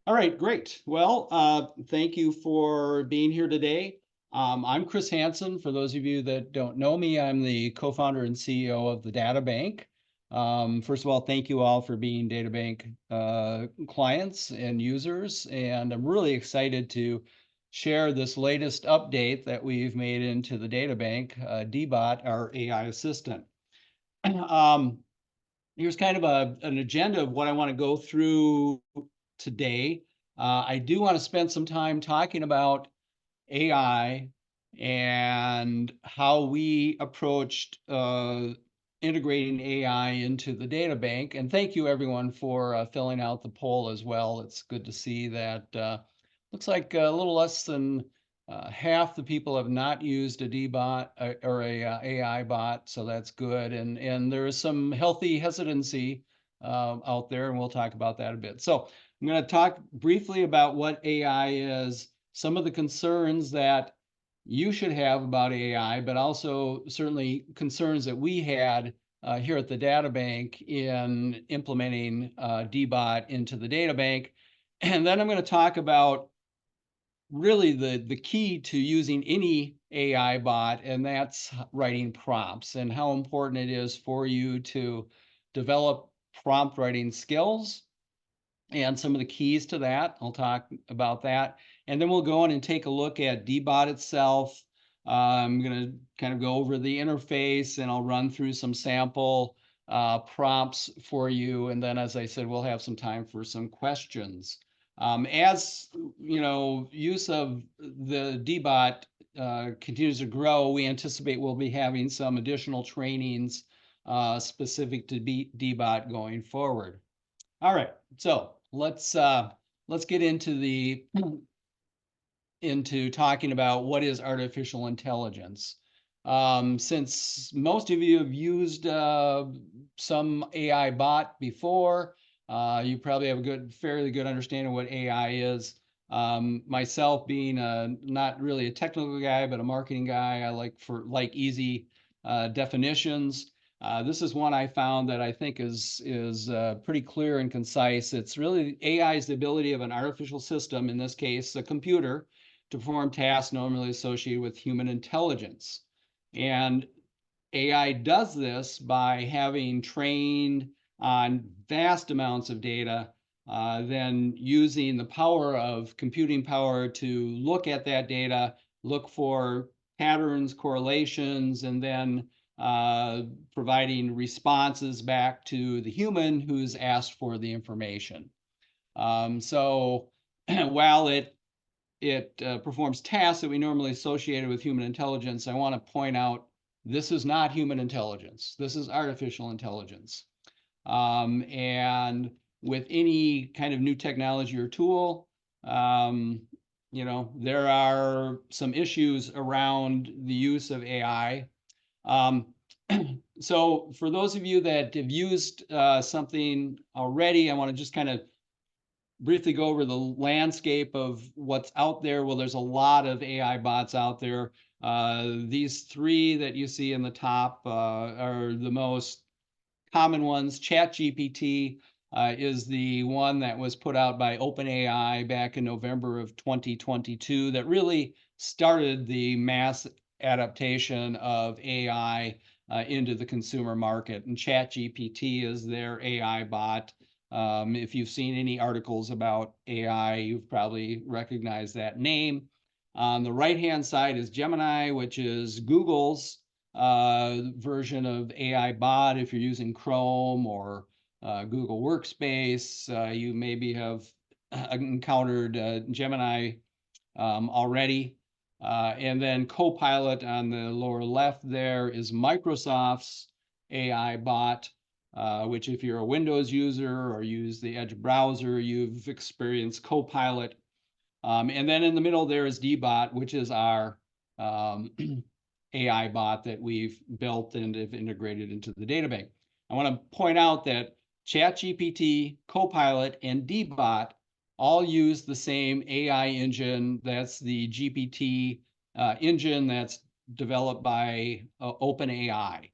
All right, great. Well, thank you for being here today. I'm Chris Hansen. For those of you that don't know me, I'm the co-founder and CEO of the Databank. First of all, thank you all for being Databank clients and users. And I'm really excited to share this latest update that we've made into the Databank, dBot, our AI assistant. Here's kind of an agenda of what I want to go through today. I do want to spend some time talking about AI and how we approached integrating AI into the data bank. And thank you everyone for filling out the poll as well. It's good to see that looks like a little less than half the people have not used a dBot or a AI bot, so that's good. And there is some healthy hesitancy out there, and we'll talk about that a bit. So I'm going to talk briefly about what AI is, some of the concerns that you should have about AI, but also certainly concerns that we had here at the Databank in implementing dBot into the databank. And then I'm going to talk about really the key to using any AI bot, and that's writing prompts and how important it is for you to develop prompt writing skills and some of the keys to that. I'll talk about that. And then we'll go in and take a look at dBot itself. I'm going to kind of go over the interface, and I'll run through some sample prompts for you. And then, as I said, we'll have some time for some questions. As you know, use of the dBot continues to grow, we anticipate we'll be having some additional trainings specific to dBot going forward. All right, so let's get into talking about what is artificial intelligence. Since most of you have used some AI bot before, you probably have a fairly good understanding of what AI is. Myself being not really a technical guy, but a marketing guy, I like easy definitions. This is one I found that I think is pretty clear and concise. It's really AI is the ability of an artificial system, in this case, a computer, to perform tasks normally associated with human intelligence. And AI does this by having trained on vast amounts of data, then using the power of computing power to look at that data, look for patterns, correlations, and then providing responses back to the human who's asked for the information. So while it performs tasks that we normally associate with human intelligence, I want to point out this is not human intelligence. This is artificial intelligence. And with any kind of new technology or tool, you know, there are some issues around the use of AI. So for those of you that have used something already, I want to just kind of briefly go over the landscape of what's out there. Well, there's a lot of AI bots out there. These three that you see in the top are the most common ones. ChatGPT is the one that was put out by OpenAI back in November of 2022 that really started the mass adaptation of AI into the consumer market. And ChatGPT is their AI bot. If you've seen any articles about AI, you've probably recognized that name. On the right-hand side is Gemini, which is Google's version of AI bot. If you're using Chrome or Google Workspace, you maybe have encountered Gemini already. And then Copilot on the lower left there is Microsoft's AI bot, which if you're a Windows user or use the Edge browser, you've experienced Copilot. And then in the middle there is dBot, which is our AI bot that we've built and have integrated into the databank. I want to point out that ChatGPT, Copilot, and dBot all use the same AI engine. That's the GPT engine that's developed by OpenAI.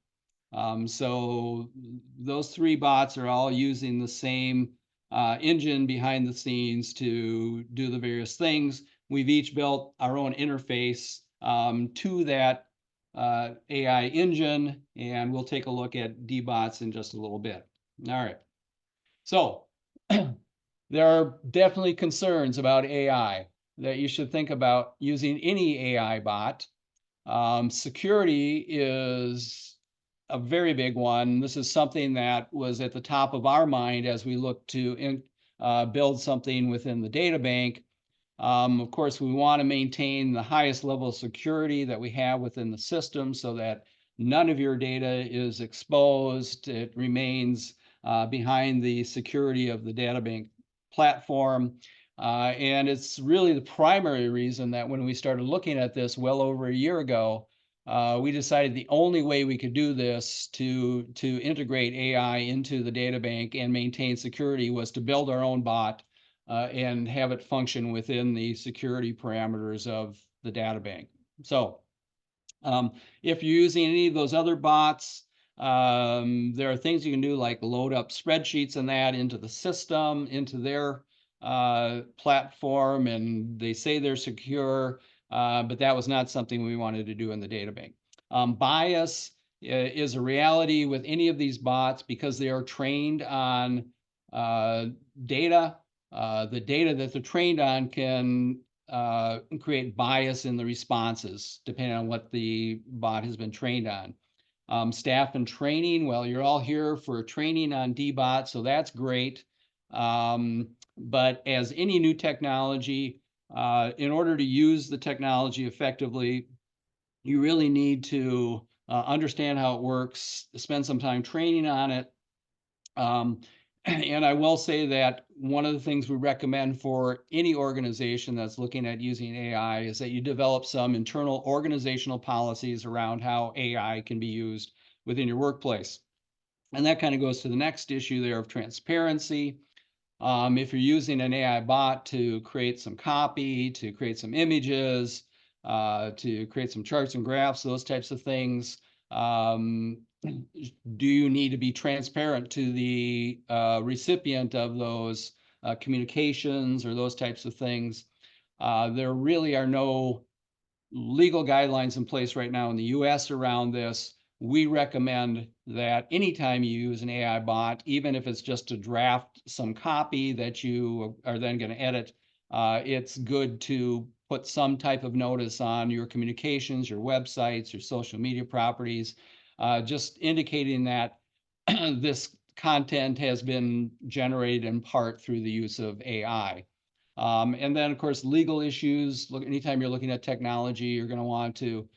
So those three bots are all using the same engine behind the scenes to do the various things. We've each built our own interface to that AI engine, and we'll take a look at dBots in just a little bit. All right. So there are definitely concerns about AI that you should think about using any AI bot. Security is a very big one. This is something that was at the top of our mind as we look to build something within the databank. Of course, we want to maintain the highest level of security that we have within the system so that none of your data is exposed. It remains behind the security of the databank platform. And it's really the primary reason that when we started looking at this well over a year ago, we decided the only way we could do this to integrate AI into the databank and maintain security was to build our own bot and have it function within the security parameters of the databank. So if you're using any of those other bots, there are things you can do like load up spreadsheets and that into the system, into their platform, and they say they're secure, but that was not something we wanted to do in the databank. Bias is a reality with any of these bots because they are trained on data. The data that they're trained on can create bias in the responses depending on what the bot has been trained on. Staff and training, well, you're all here for training on dBot, so that's great. But as any new technology, in order to use the technology effectively, you really need to understand how it works, spend some time training on it. And I will say that one of the things we recommend for any organization that's looking at using AI is that you develop some internal organizational policies around how AI can be used within your workplace. And that kind of goes to the next issue there of transparency. If you're using an AI bot to create some copy, to create some images, to create some charts and graphs, those types of things, do you need to be transparent to the recipient of those communications or those types of things? There really are no legal guidelines in place right now in the US around this. We recommend that anytime you use an AI bot, even if it's just to draft some copy that you are then going to edit, it's good to put some type of notice on your communications, your websites, your social media properties, just indicating that this content has been generated in part through the use of AI. And then, of course, legal issues. Look, anytime you're looking at technology, you're going to want to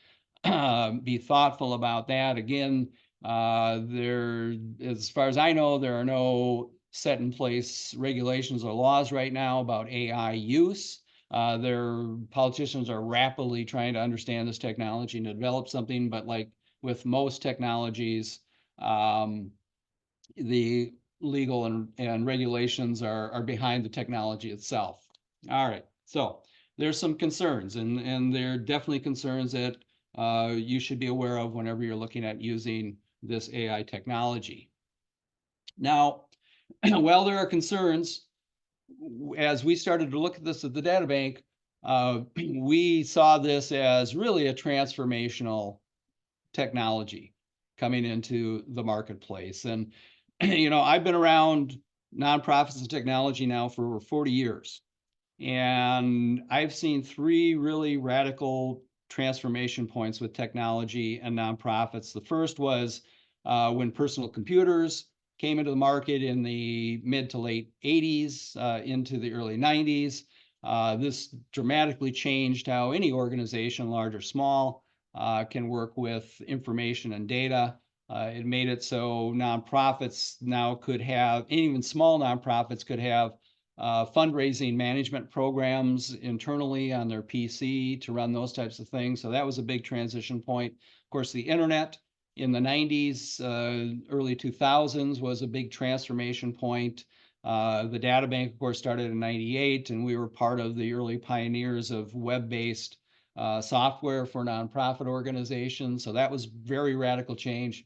be thoughtful about that. Again, as far as I know, there are no set in place regulations or laws right now about AI use. Politicians are rapidly trying to understand this technology and develop something, but like with most technologies, the legal and regulations are behind the technology itself. All right, so there's some concerns, and there are definitely concerns that you should be aware of whenever you're looking at using this AI technology. Now, while there are concerns, as we started to look at this at the databank, we saw this as really a transformational technology coming into the marketplace. And, you know, I've been around nonprofits and technology now for over 40 years. And I've seen three really radical transformation points with technology and nonprofits. The first was when personal computers came into the market in the mid to late 80s into the early 90s. This dramatically changed how any organization, large or small, can work with information and data. It made it so nonprofits now could have, even small nonprofits could have fundraising management programs internally on their PC to run those types of things. So that was a big transition point. Of course, the internet in the 90s, early 2000s was a big transformation point. The Databank, of course, started in 98, and we were part of the early pioneers of web-based software for nonprofit organizations. So that was very radical change.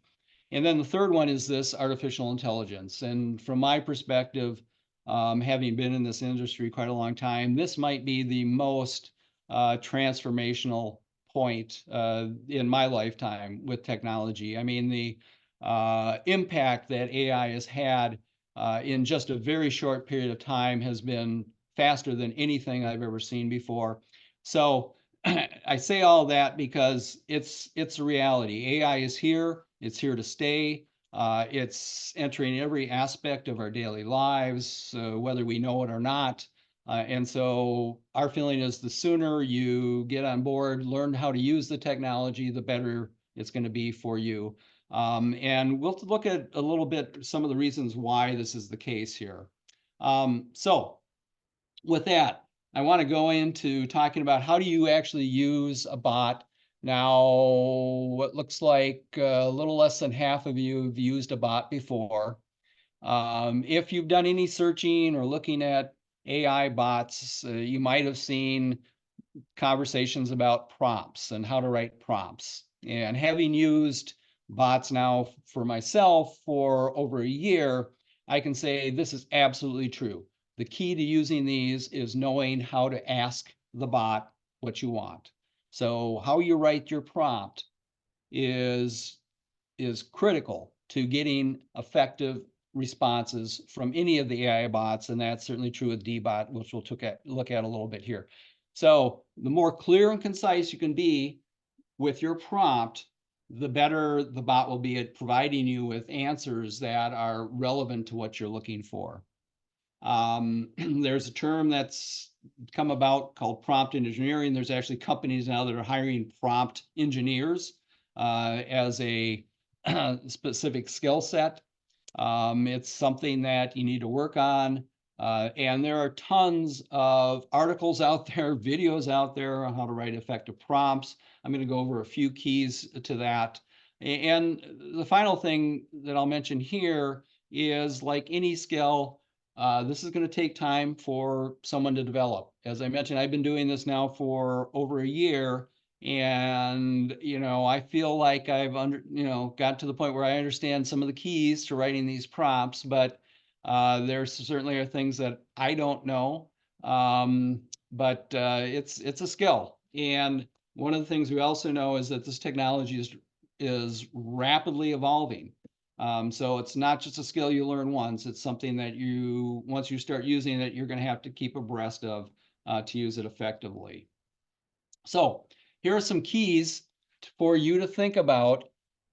And then the third one is this artificial intelligence. And from my perspective, having been in this industry quite a long time, this might be the most transformational point in my lifetime with technology. I mean, the impact that AI has had in just a very short period of time has been faster than anything I've ever seen before. So I say all that because it's a reality. AI is here. It's here to stay. It's entering every aspect of our daily lives, whether we know it or not. And so our feeling is the sooner you get on board, learn how to use the technology, the better it's going to be for you. And we'll look at a little bit some of the reasons why this is the case here. So with that, I want to go into talking about how do you actually use a bot. Now, what looks like a little less than half of you have used a bot before. If you've done any searching or looking at AI bots, you might have seen conversations about prompts and how to write prompts. And having used bots now for myself for over a year, I can say this is absolutely true. The key to using these is knowing how to ask the bot what you want. So how you write your prompt is critical to getting effective responses from any of the AI bots, and that's certainly true with dBot, which we'll look at a little bit here. So the more clear and concise you can be with your prompt, the better the bot will be at providing you with answers that are relevant to what you're looking for. There's a term that's come about called prompt engineering. There's actually companies now that are hiring prompt engineers as a specific skill set. It's something that you need to work on. And there are tons of articles out there, videos out there on how to write effective prompts. I'm going to go over a few keys to that. And the final thing that I'll mention here is, like any skill, this is going to take time for someone to develop. As I mentioned, I've been doing this now for over a year, and I feel like I've got to the point where I understand some of the keys to writing these prompts, but there certainly are things that I don't know. But it's a skill. And one of the things we also know is that this technology is rapidly evolving. So it's not just a skill you learn once. It's something that once you start using it, you're going to have to keep abreast of to use it effectively. So here are some keys for you to think about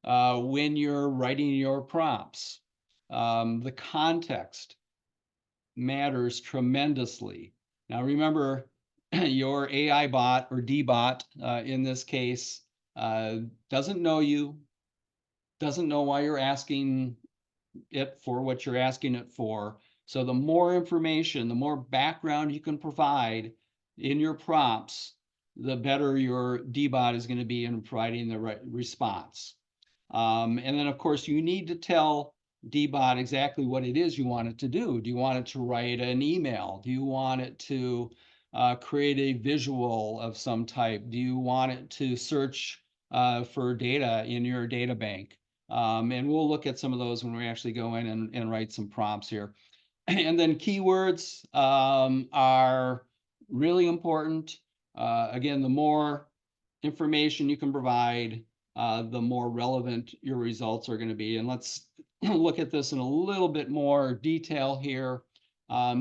when you're writing your prompts. The context matters tremendously. Now remember, your AI bot or dBot in this case doesn't know you, doesn't know why you're asking it for what you're asking it for. So the more information, the more background you can provide in your prompts, the better your dBot is going to be in providing the right response. And then, of course, you need to tell dBot exactly what it is you want it to do. Do you want it to write an email? Do you want it to create a visual of some type? Do you want it to search for data in your databank? And we'll look at some of those when we actually go in and write some prompts here. And then keywords are really important. Again, the more information you can provide, the more relevant your results are going to be. And let's look at this in a little bit more detail here.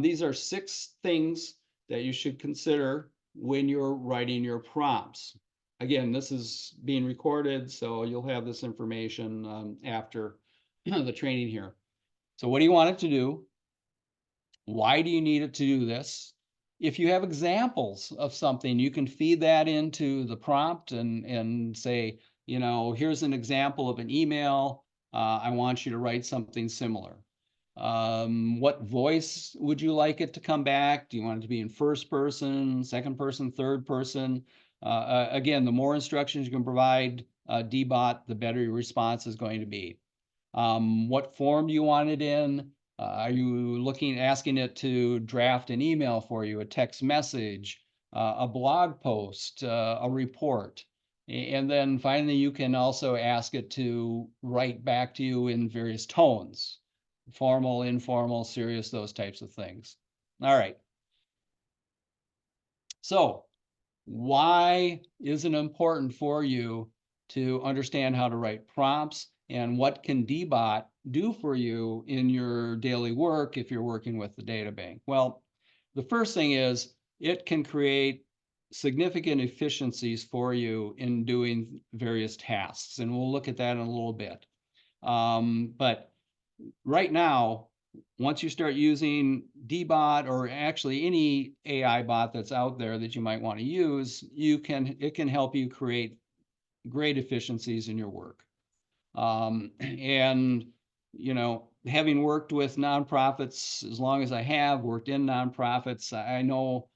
These are 6 things that you should consider when you're writing your prompts. Again, this is being recorded, so you'll have this information after the training here. So what do you want it to do? Why do you need it to do this? If you have examples of something, you can feed that into the prompt and say, here's an example of an email. I want you to write something similar. What voice would you like it to come back? Do you want it to be in first person, second person, third person? Again, the more instructions you can provide dBot, the better your response is going to be. What form do you want it in? Are you asking it to draft an email for you, a text message, a blog post, a report? And then finally, you can also ask it to write back to you in various tones. formal, informal, serious, those types of things. All right. So why is it important for you to understand how to write prompts, and what can dBot do for you in your daily work if you're working with the databank? Well, the first thing is it can create significant efficiencies for you in doing various tasks, and we'll look at that in a little bit. But right now, once you start using dBot, or actually any AI bot that's out there that you might want to use, it can help you create great efficiencies in your work. And having worked with nonprofits as long as I have worked in nonprofits, I know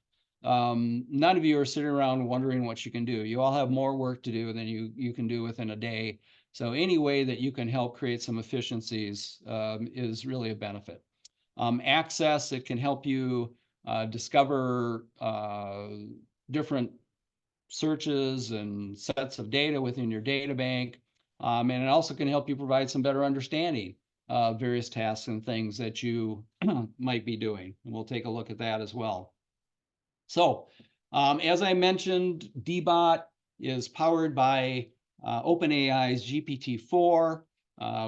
none of you are sitting around wondering what you can do. You all have more work to do than you can do within a day. So any way that you can help create some efficiencies is really a benefit. Access, it can help you discover different searches and sets of data within your data bank. And it also can help you provide some better understanding of various tasks and things that you might be doing. And we'll take a look at that as well. So as I mentioned, dBot is powered by OpenAI's GPT-4,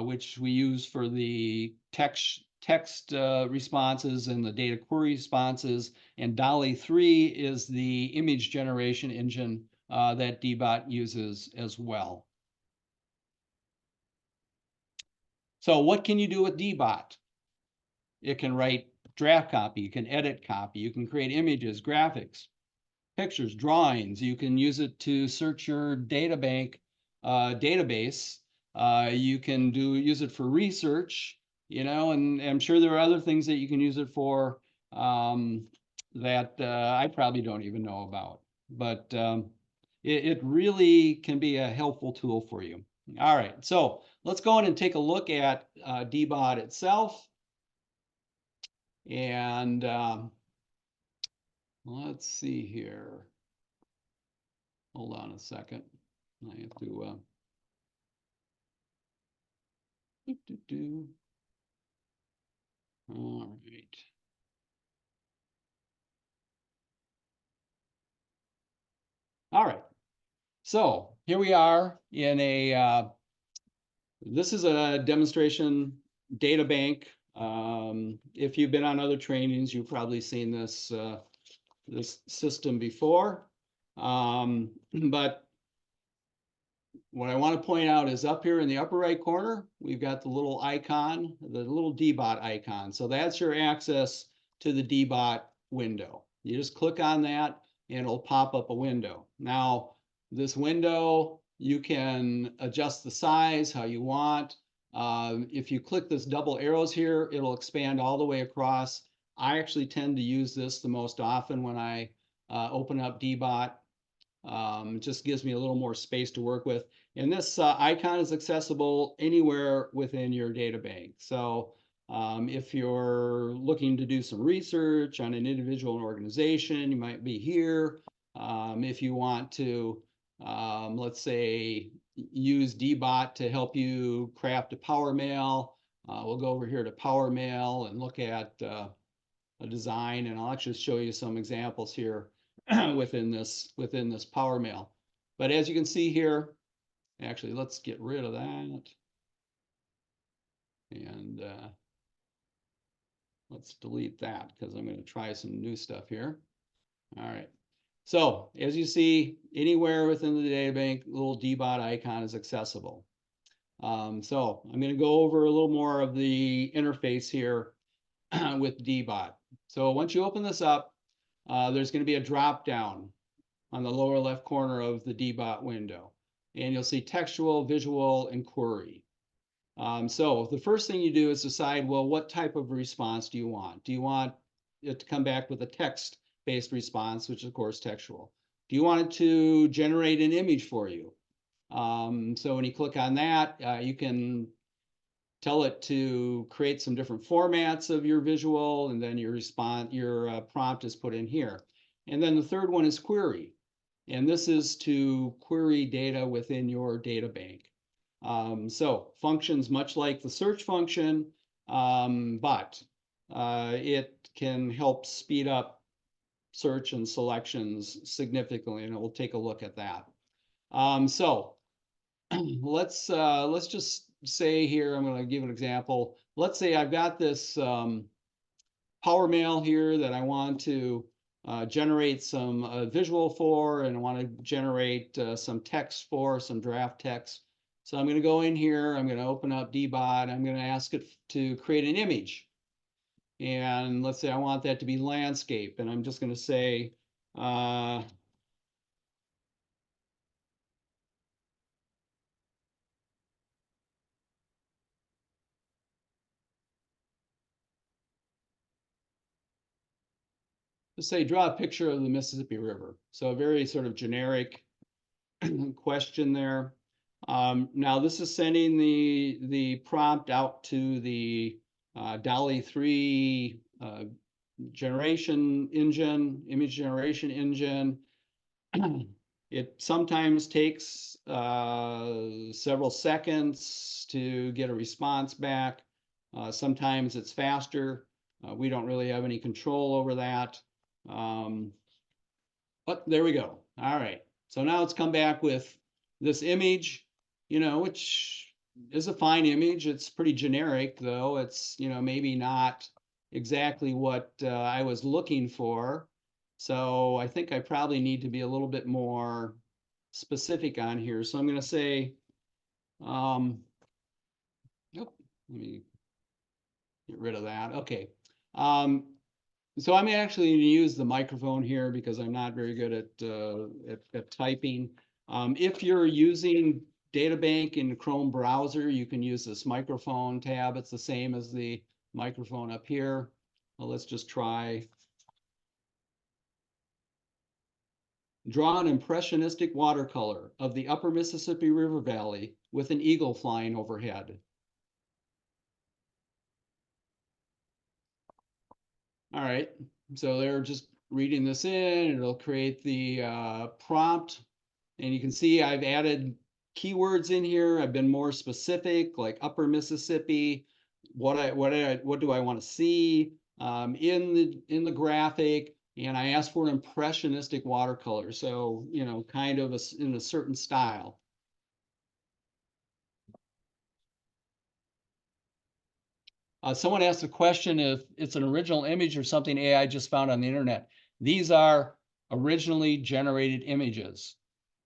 which we use for the text responses and the data query responses. And DALL-E 3 is the image generation engine that dBot uses as well. So what can you do with dBot? It can write draft copy, you can edit copy, you can create images, graphics, pictures, drawings. You can use it to search your databank database. You can use it for research, and I'm sure there are other things that you can use it for that I probably don't even know about. But it really can be a helpful tool for you. All right, so let's go in and take a look at dBot itself. And let's see here. Hold on a second. I have to All right. All right. So here we are in this is a demonstration data bank. If you've been on other trainings, you've probably seen this system before. But what I want to point out is up here in the upper right corner, we've got the little icon, the little dBot icon. So that's your access to the dBot window. You just click on that and it'll pop up a window. Now, this window, you can adjust the size how you want. If you click this double arrows here, it'll expand all the way across. I actually tend to use this the most often when I open up dBot. It just gives me a little more space to work with. And this icon is accessible anywhere within your data bank. So if you're looking to do some research on an individual organization, you might be here. If you want to, let's say, use dBot to help you craft a power mail, we'll go over here to power mail and look at a design, and I'll actually show you some examples here within this power mail. But as you can see here, actually, let's get rid of that. And let's delete that because I'm going to try some new stuff here. All right. So as you see, anywhere within the databank, little dBot icon is accessible. So I'm going to go over a little more of the interface here with dBot. So once you open this up, there's going to be a drop down on the lower left corner of the dBot window. And you'll see textual, visual, and query. So the first thing you do is decide, well, what type of response do you want? Do you want it to come back with a text-based response, which is, of course, textual? Do you want it to generate an image for you? So when you click on that, you can tell it to create some different formats of your visual, and then your prompt is put in here. And then the third one is query. And this is to query data within your data bank. So functions much like the search function, but it can help speed up search and selections significantly, and we'll take a look at that. So let's just say here, I'm going to give an example. Let's say I've got this power mail here that I want to generate some visual for, and I want to generate some text for, some draft text. So I'm going to go in here, I'm going to open up dBot, I'm going to ask it to create an image. And let's say I want that to be landscape, and I'm just going to say, let's say draw a picture of the Mississippi River. So a very sort of generic question there. Now this is sending the prompt out to the DALL-E 3 generation engine, image generation engine. It sometimes takes several seconds to get a response back. Sometimes it's faster. We don't really have any control over that. But there we go. All right. So now it's come back with this image, which is a fine image. It's pretty generic, though. It's, maybe not exactly what I was looking for. So I think I probably need to be a little bit more specific on here. So I'm going to say, let me get rid of that. Okay. So I'm actually going to use the microphone here because I'm not very good at typing. If you're using Databank in the Chrome browser, you can use this microphone tab. It's the same as the microphone up here. Well, let's just try. Draw an impressionistic watercolor of the upper Mississippi River Valley with an eagle flying overhead. All right, so they're just reading this in, and it'll create the prompt. And you can see I've added keywords in here. I've been more specific, like upper Mississippi. What do I want to see in the graphic? And I asked for an impressionistic watercolor, so kind of in a certain style. Someone asked a question if it's an original image or something AI just found on the internet. These are originally generated images.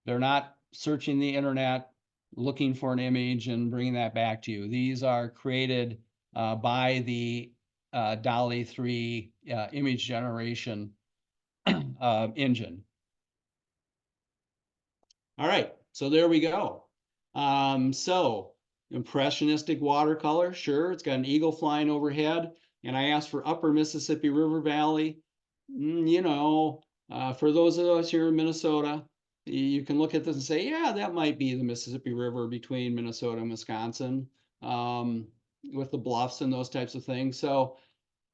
They're not searching the internet, looking for an image and bringing that back to you. These are created by the DALL-E 3 image generation engine. All right, so there we go. So impressionistic watercolor, sure, it's got an eagle flying overhead, and I asked for upper Mississippi River Valley. For those of us here in Minnesota, you can look at this and say, yeah, that might be the Mississippi River between Minnesota and Wisconsin, with the bluffs and those types of things. So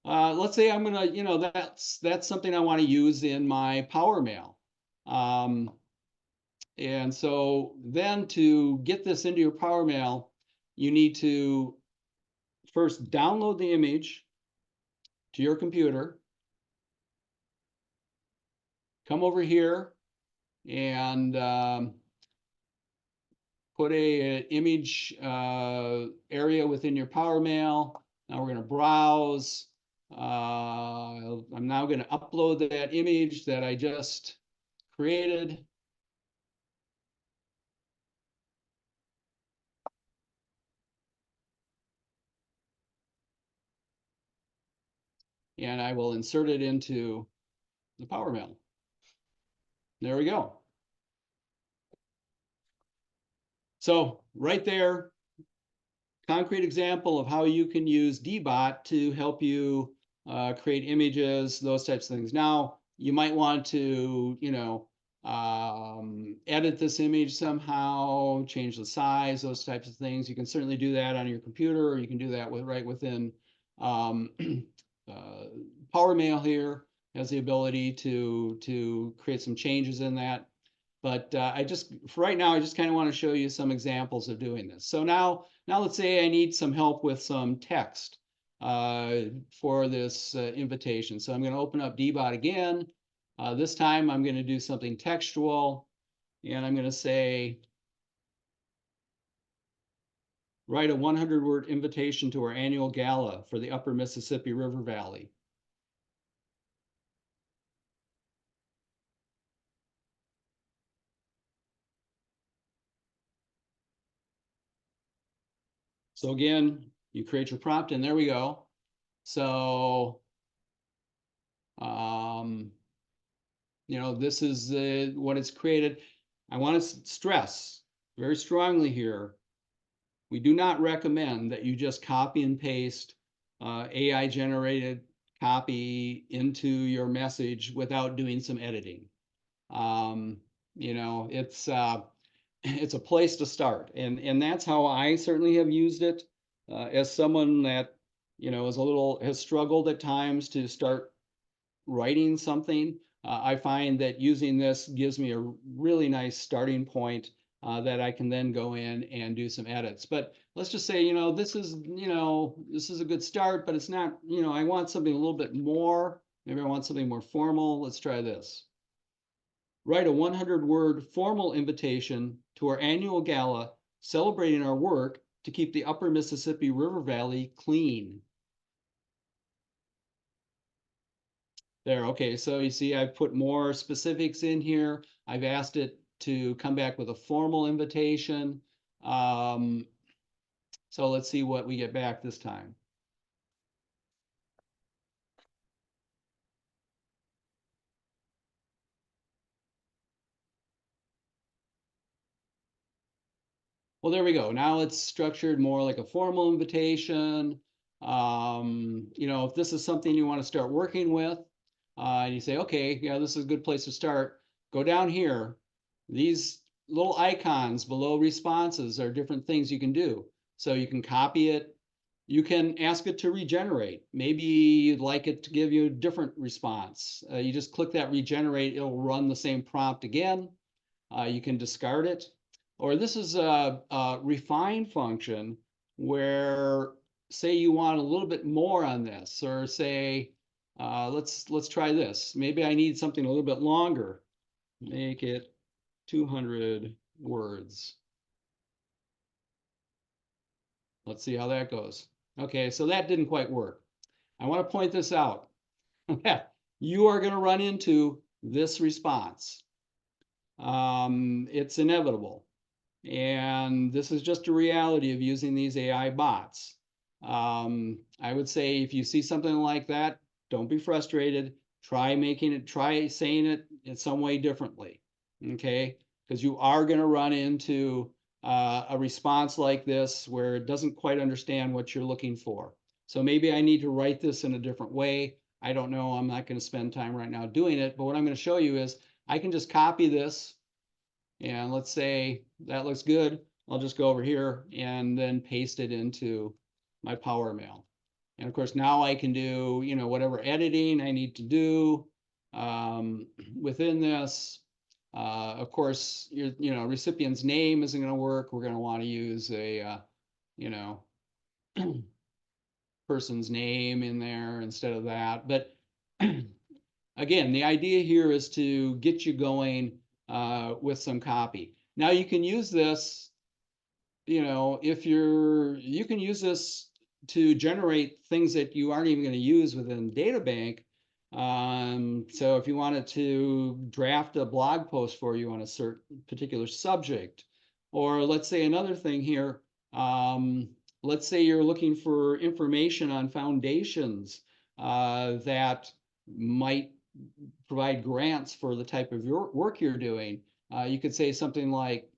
let's say I'm gonna, that's something I want to use in my Power Mail. And so then to get this into your Power Mail, you need to first download the image to your computer, come over here and put an image area within your Power Mail. Now we're going to browse. I'm now going to upload that image that I just created. And I will insert it into the Power Mail. There we go. So right there, concrete example of how you can use dBot to help you create images, those types of things. Now, you might want to, edit this image somehow, change the size, those types of things. You can certainly do that on your computer, or you can do that right within Power Mail here. Has the ability to create some changes in that. But for right now, I just kind of want to show you some examples of doing this. So now let's say I need some help with some text. for this invitation. So I'm going to open up dBot again. This time I'm going to do something textual, and I'm going to say, write a 100-word invitation to our annual gala for the Upper Mississippi River Valley. So again, you create your prompt, and there we go. So, this is what it's created. I want to stress very strongly here, we do not recommend that you just copy and paste AI generated copy into your message without doing some editing. It's it's a place to start, and that's how I certainly have used it as someone that has struggled at times to start writing something. I find that using this gives me a really nice starting point that I can then go in and do some edits. But let's just say, this is a good start, but it's not, I want something a little bit more. Maybe I want something more formal. Let's try this. Write a 100-word formal invitation to our annual gala celebrating our work to keep the Upper Mississippi River Valley clean. There, okay, so you see I've put more specifics in here. I've asked it to come back with a formal invitation. So let's see what we get back this time. Well, there we go. Now it's structured more like a formal invitation. If this is something you want to start working with, and you say, okay, yeah, this is a good place to start, go down here. These little icons below responses are different things you can do. So you can copy it. You can ask it to regenerate. Maybe you'd like it to give you a different response. You just click that regenerate, it'll run the same prompt again. You can discard it. Or this is a refine function where, say you want a little bit more on this, or say, let's try this. Maybe I need something a little bit longer. Make it 200 words. Let's see how that goes. Okay, so that didn't quite work. I want to point this out. You are going to run into this response. It's inevitable. And this is just a reality of using these AI bots. I would say if you see something like that, don't be frustrated. Try saying it in some way differently, okay? Because you are going to run into a response like this where it doesn't quite understand what you're looking for. So maybe I need to write this in a different way. I don't know. I'm not going to spend time right now doing it. But what I'm going to show you is I can just copy this. And let's say that looks good. I'll just go over here and then paste it into my Power Mail. And of course, now I can do, whatever editing I need to do within this. Of course, recipient's name isn't going to work. We're going to want to use a, person's name in there instead of that. But again, the idea here is to get you going with some copy. Now you can use this, you can use this to generate things that you aren't even going to use within Databank. So if you wanted to draft a blog post for you on a certain particular subject, or let's say another thing here, let's say you're looking for information on foundations that might provide grants for the type of work you're doing. You could say something like,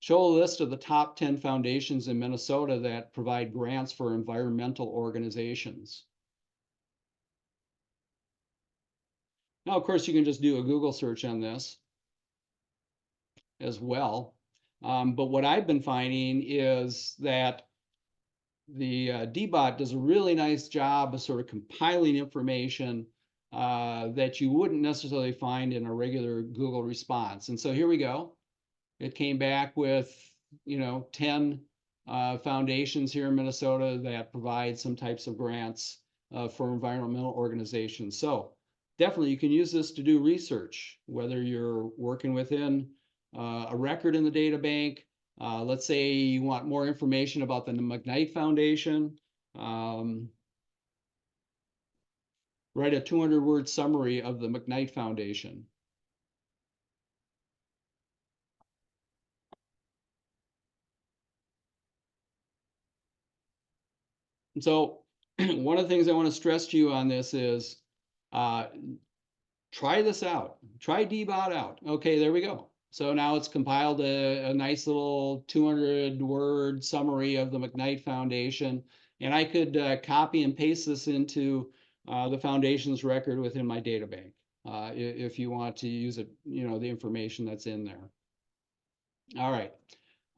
show a list of the top 10 foundations in Minnesota that provide grants for environmental organizations. Now, of course, you can just do a Google search on this as well. But what I've been finding is that the dBot does a really nice job of sort of compiling information that you wouldn't necessarily find in a regular Google response. And so here we go. It came back with, 10 foundations here in Minnesota that provide some types of grants for environmental organizations. So definitely you can use this to do research, whether you're working within a record in the data bank. Let's say you want more information about the McKnight Foundation. Write a 200-word summary of the McKnight Foundation. And so one of the things I want to stress to you on this is try this out. Try dBot out. Okay, there we go. So now it's compiled a nice little 200-word summary of the McKnight Foundation. And I could copy and paste this into the foundation's record within my data bank if you want to use it, the information that's in there. All right.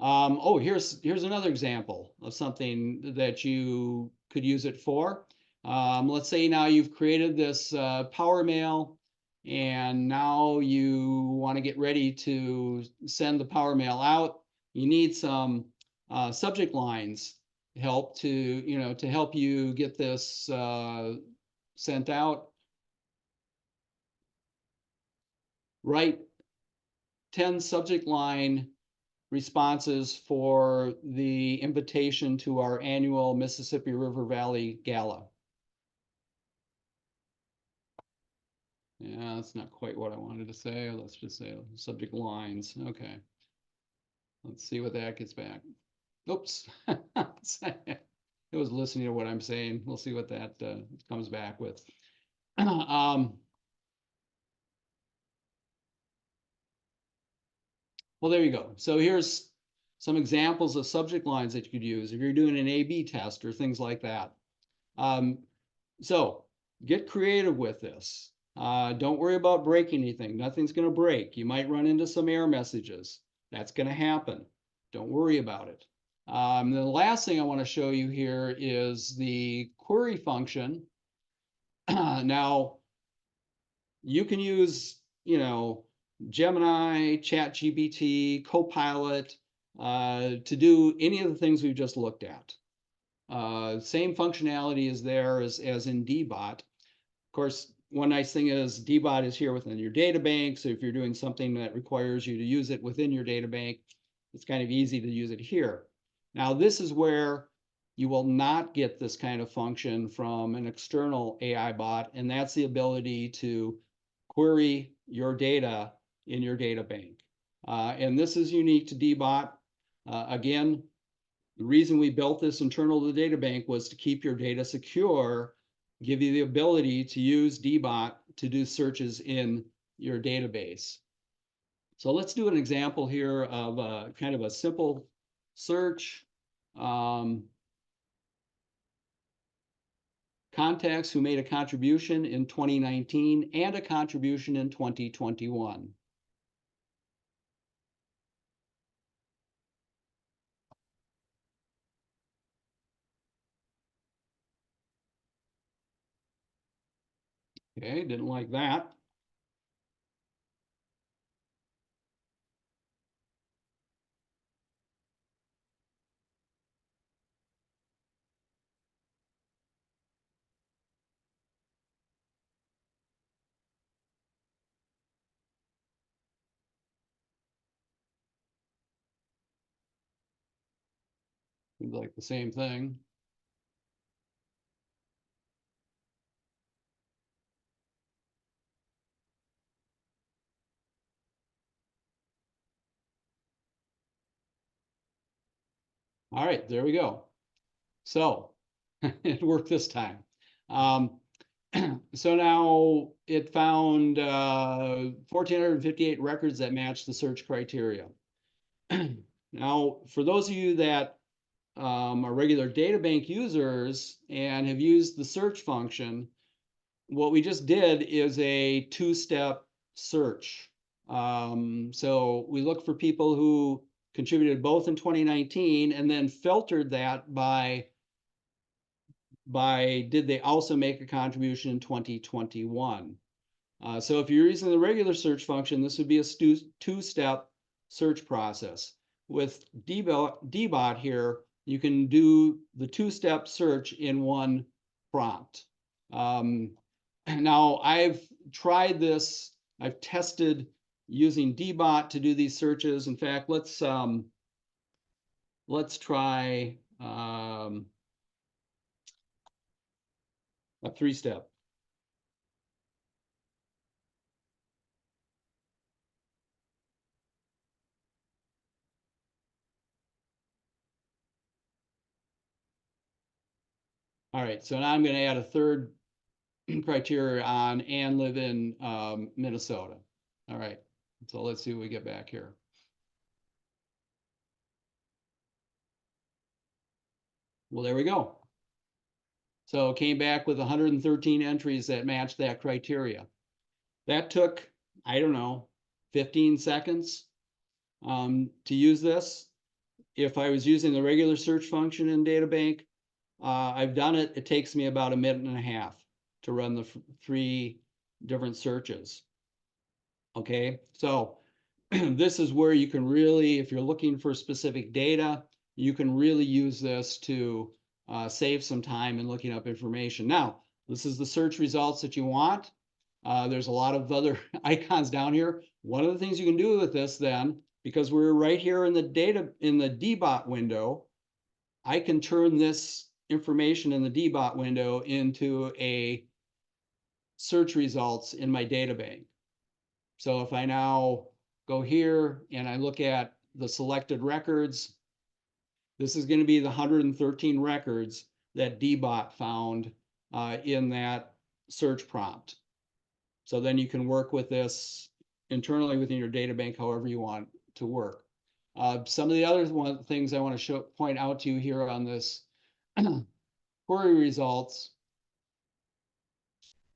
Oh, here's another example of something that you could use it for. Let's say now you've created this power mail, and now you want to get ready to send the power mail out. You need some subject lines help to help you get this sent out. Write 10 subject line responses for the invitation to our annual Mississippi River Valley Gala. Yeah, that's not quite what I wanted to say. Let's just say subject lines. Okay. Let's see what that gets back. Oops. It was listening to what I'm saying. We'll see what that comes back with. Well, there you go. So here's some examples of subject lines that you could use if you're doing an A/B test or things like that. So get creative with this. Don't worry about breaking anything. Nothing's going to break. You might run into some error messages. That's going to happen. Don't worry about it. The last thing I want to show you here is the query function. Now, you can use, Gemini, ChatGPT, Copilot to do any of the things we've just looked at. Same functionality is there as in dBot. Of course, one nice thing is dBot is here within your data bank. So if you're doing something that requires you to use it within your data bank, it's kind of easy to use it here. Now, this is where you will not get this kind of function from an external AI bot, and that's the ability to query your data in your data bank. And this is unique to dBot. Again, the reason we built this internal to the data bank was to keep your data secure, give you the ability to use dBot to do searches in your database. So let's do an example here of kind of a simple search. Contacts who made a contribution in 2019 and a contribution in 2021. Okay, didn't like that. Seems like the same thing. All right, there we go. So it worked this time. So now it found 1,458 records that match the search criteria. Now, for those of you that are regular data bank users and have used the search function, what we just did is a two-step search. So we look for people who contributed both in 2019 and then filtered that by did they also make a contribution in 2021. So if you're using the regular search function, this would be a two-step search process. With dBot here, you can do the two-step search in one prompt. Now, I've tried this. I've tested using dBot to do these searches. In fact, let's try a three-step. All right, so now I'm going to add a third criteria on and live in Minnesota. All right, so let's see what we get back here. Well, there we go. So it came back with 113 entries that matched that criteria. That took, I don't know, 15 seconds to use this. If I was using the regular search function in Databank, I've done it. It takes me about a minute and a half to run the three different searches. Okay, so this is where you can really, if you're looking for specific data, you can really use this to save some time in looking up information. Now, this is the search results that you want. There's a lot of other icons down here. One of the things you can do with this then, because we're right here in the dBot window, I can turn this information in the dBot window into a search results in my databank. So if I now go here and I look at the selected records, this is going to be the 113 records that dBot found in that search prompt. So then you can work with this internally within your databank however you want to work. Some of the other things I want to point out to you here on this query results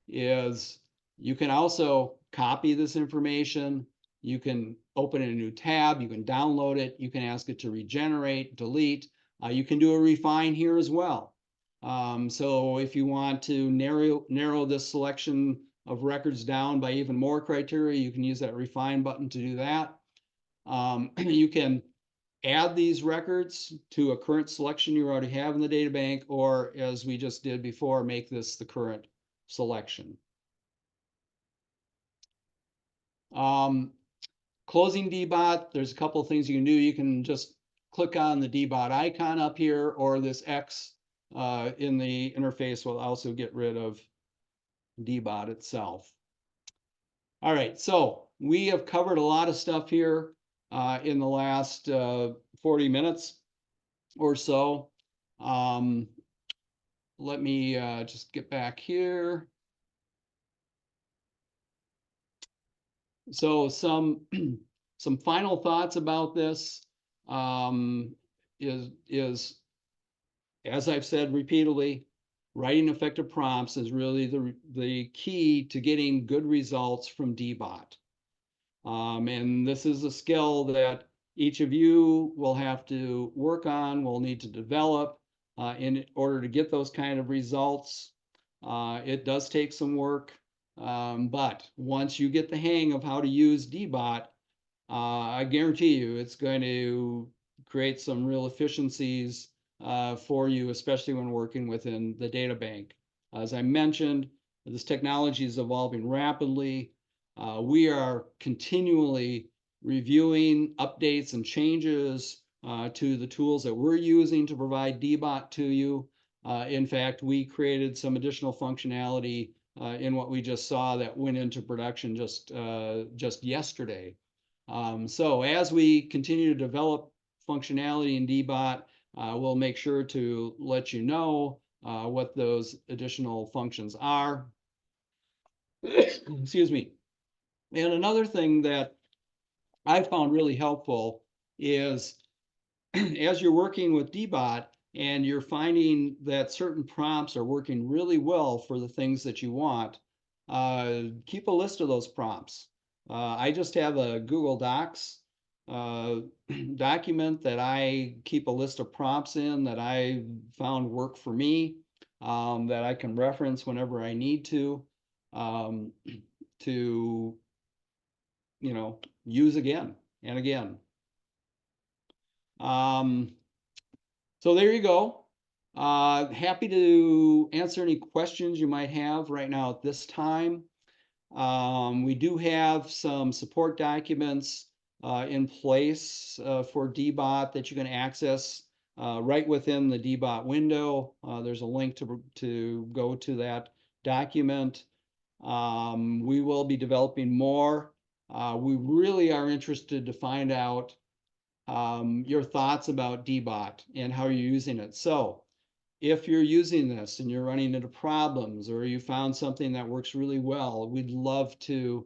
is you can also copy this information. You can open a new tab. You can download it. You can ask it to regenerate, delete. You can do a refine here as well. So if you want to narrow this selection of records down by even more criteria, you can use that refine button to do that. You can add these records to a current selection you already have in the databank, or as we just did before, make this the current selection. Closing dBot, there's a couple of things you can do. You can just click on the dBot icon up here, or this X in the interface will also get rid of dBot itself. All right, so we have covered a lot of stuff here in the last 40 minutes or so. Let me just get back here. So some final thoughts about this is, as I've said repeatedly, writing effective prompts is really the key to getting good results from dBot. And this is a skill that each of you will have to work on, will need to develop in order to get those kind of results. It does take some work, but once you get the hang of how to use dBot, I guarantee you it's going to create some real efficiencies for you, especially when working within the data bank. As I mentioned, this technology is evolving rapidly. We are continually reviewing updates and changes to the tools that we're using to provide dBot to you. In fact, we created some additional functionality in what we just saw that went into production just yesterday. So as we continue to develop functionality in dBot, we'll make sure to let you know what those additional functions are. Excuse me. And another thing that I found really helpful is as you're working with dBot and you're finding that certain prompts are working really well for the things that you want, keep a list of those prompts. I just have a Google Docs document that I keep a list of prompts in that I found work for me, that I can reference whenever I need to use again and again. So there you go. Happy to answer any questions you might have right now at this time. We do have some support documents in place for dBot that you can access right within the dBot window. There's a link to go to that document. We will be developing more. We really are interested to find out your thoughts about dBot and how you're using it. So if you're using this and you're running into problems, or you found something that works really well, we'd love to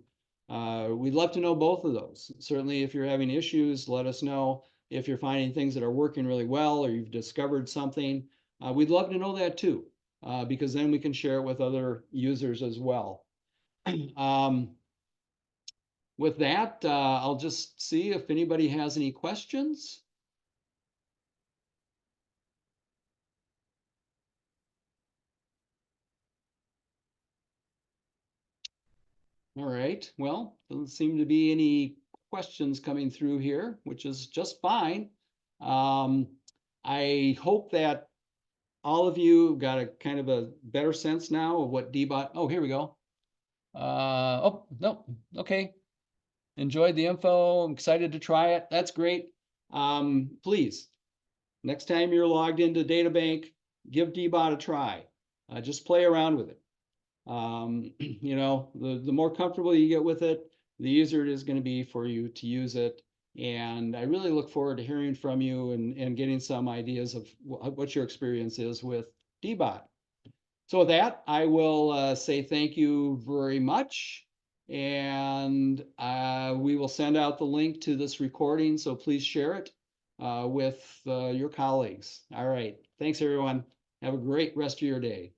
know both of those. Certainly, if you're having issues, let us know. If you're finding things that are working really well, or you've discovered something, we'd love to know that too, because then we can share it with other users as well. Um, with that, I'll just see if anybody has any questions. All right, well, doesn't seem to be any questions coming through here, which is just fine. Um, I hope that all of you got a kind of a better sense now of what dBot. Oh, here we go. Oh, no, okay. Enjoyed the info. I'm excited to try it. That's great. Please, next time you're logged into Databank, give dBot a try. Just play around with it. You know, the more comfortable you get with it, the easier it is going to be for you to use it. And I really look forward to hearing from you and getting some ideas of what your experience is with dBot. So with that, I will say thank you very much. And we will send out the link to this recording, so please share it with your colleagues. All right. Thanks, everyone. Have a great rest of your day.